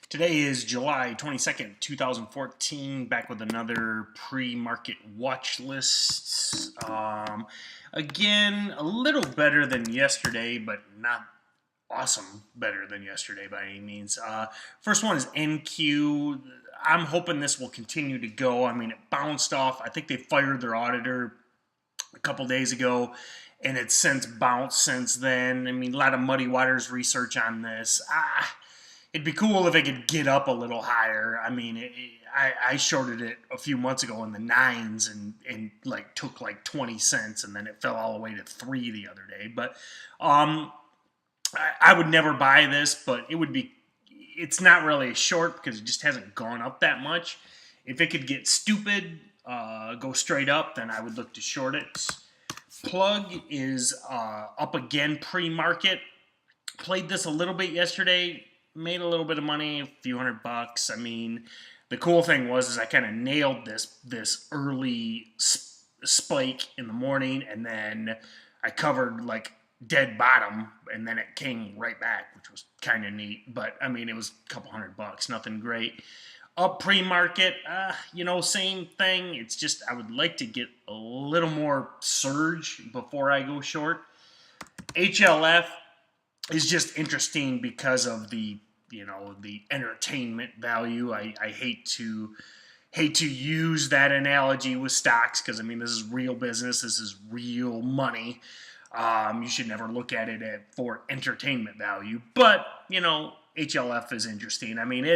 Today is July 22nd, 2014, back with another pre-market watch list. Again, a little better than yesterday, but not awesome better than yesterday by any means. First one is NQ. I'm hoping this will continue to go. I mean, it bounced off. I think they fired their auditor a couple days ago, and it's since bounced since then. I mean, a lot of muddy waters research on this. It'd be cool if it could get up a little higher. I mean, I shorted it a few months ago in the nines and like took like 20 cents, and then it fell all the way to 3 the other day. But I would never buy this, but it's not really a short because it just hasn't gone up that much. If it could get stupid, go straight up, then I would look to short it. Plug is up again pre-market. Played this a little bit yesterday. Made a little bit of money, a few $100. I mean, the cool thing was I kind of nailed this early spike in the morning, and then I covered like dead bottom, and then it came right back, which was kind of neat. But I mean, it was a couple $100, nothing great. Up pre-market, same thing. It's just I would like to get a little more surge before I go short. HLF is just interesting because of the entertainment value. I hate to use that analogy with stocks because I mean this is real business, this is real money. You should never look at it for entertainment value, but HLF is interesting. I mean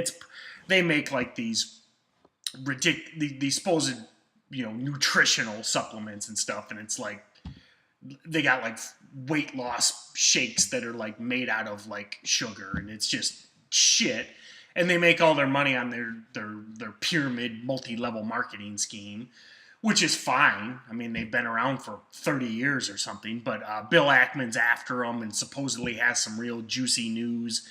they make like these supposed nutritional supplements and stuff, and it's like they got like weight loss shakes that are like made out of like sugar, and it's just shit. And they make all their money on their pyramid multi-level marketing scheme, which is fine. I mean, they've been around for 30 years or something, but Bill Ackman's after them and supposedly has some real juicy news.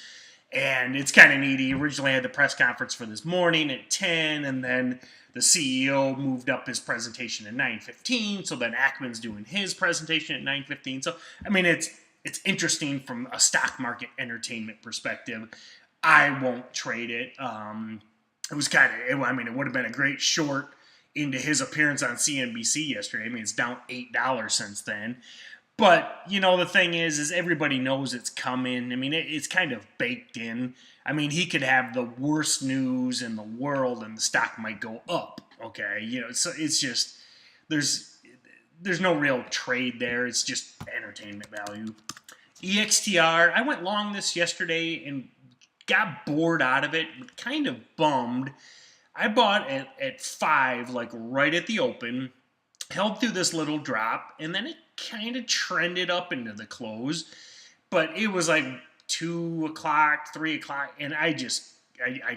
And it's kind of neat. He originally had the press conference for this morning at 10, and then the CEO moved up his presentation at 9:15, so then Ackman's doing his presentation at 9:15. So, I mean, it's interesting from a stock market entertainment perspective. I won't trade it. It was it would have been a great short into his appearance on CNBC yesterday. I mean, it's down $8 since then. But, the thing is everybody knows it's coming. I mean, it's kind of baked in. I mean, he could have the worst news in the world and the stock might go up, okay? So it's just, there's no real trade there. It's just entertainment value. EXTR, I went long this yesterday and got bored out of it, kind of bummed. I bought at 5, like right at the open, held through this little drop, and then it kind of trended up into the close, but it was like 2 o'clock, 3 o'clock, and I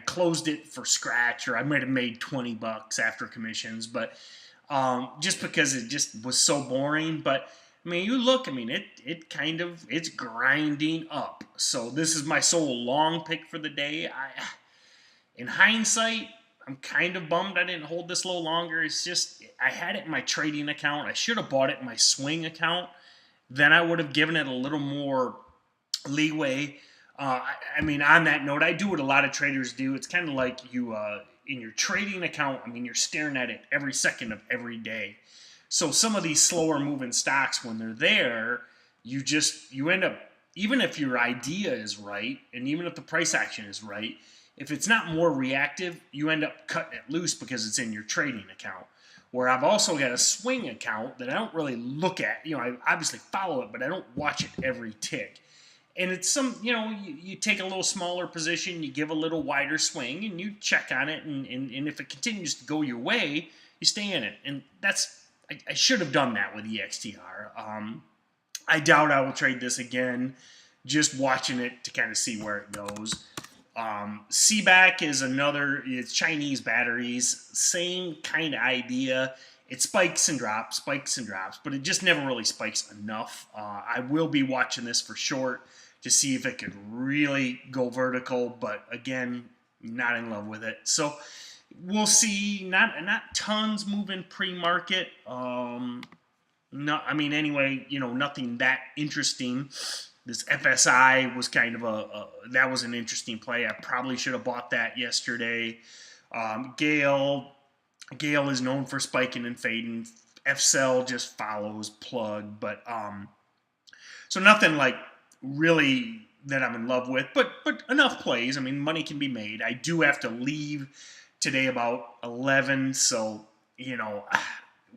closed it for scratch, or I might have made $20 after commissions, but just because it just was so boring. But I mean, you look, I mean, it's grinding up. So this is my sole long pick for the day. In hindsight, I'm kind of bummed I didn't hold this low longer. It's just, I had it in my trading account. I should have bought it in my swing account. Then I would have given it a little more leeway. I mean, on that note, I do what a lot of traders do. It's kind of like you, in your trading account, I mean, you're staring at it every second of every day. So some of these slower moving stocks, when they're there, you end up, even if your idea is right, and even if the price action is right, if it's not more reactive, you end up cutting it loose because it's in your trading account. Where I've also got a swing account that I don't really look at. I obviously follow it, but I don't watch it every tick. And it's you take a little smaller position, you give a little wider swing, and you check on it, and if it continues to go your way, you stay in it. And I should have done that with EXTR. I doubt I will trade this again, just watching it to kind of see where it goes. CBAK is it's Chinese batteries, same kind of idea. It spikes and drops, but it just never really spikes enough. I will be watching this for short to see if it could really go vertical, but again, not in love with it. So we'll see. Not tons moving pre-market. Nothing that interesting. This FSI was kind of that was an interesting play. I probably should have bought that yesterday. Gale is known for spiking and fading. FSL just follows plug, but so nothing like really that I'm in love with, but enough plays. I mean, money can be made. I do have to leave today about 11, so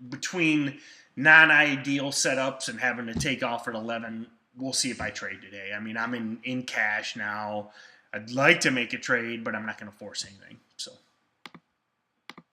between non-ideal setups and having to take off at 11, we'll see if I trade today. I mean, I'm in cash now. I'd like to make a trade, but I'm not going to force anything.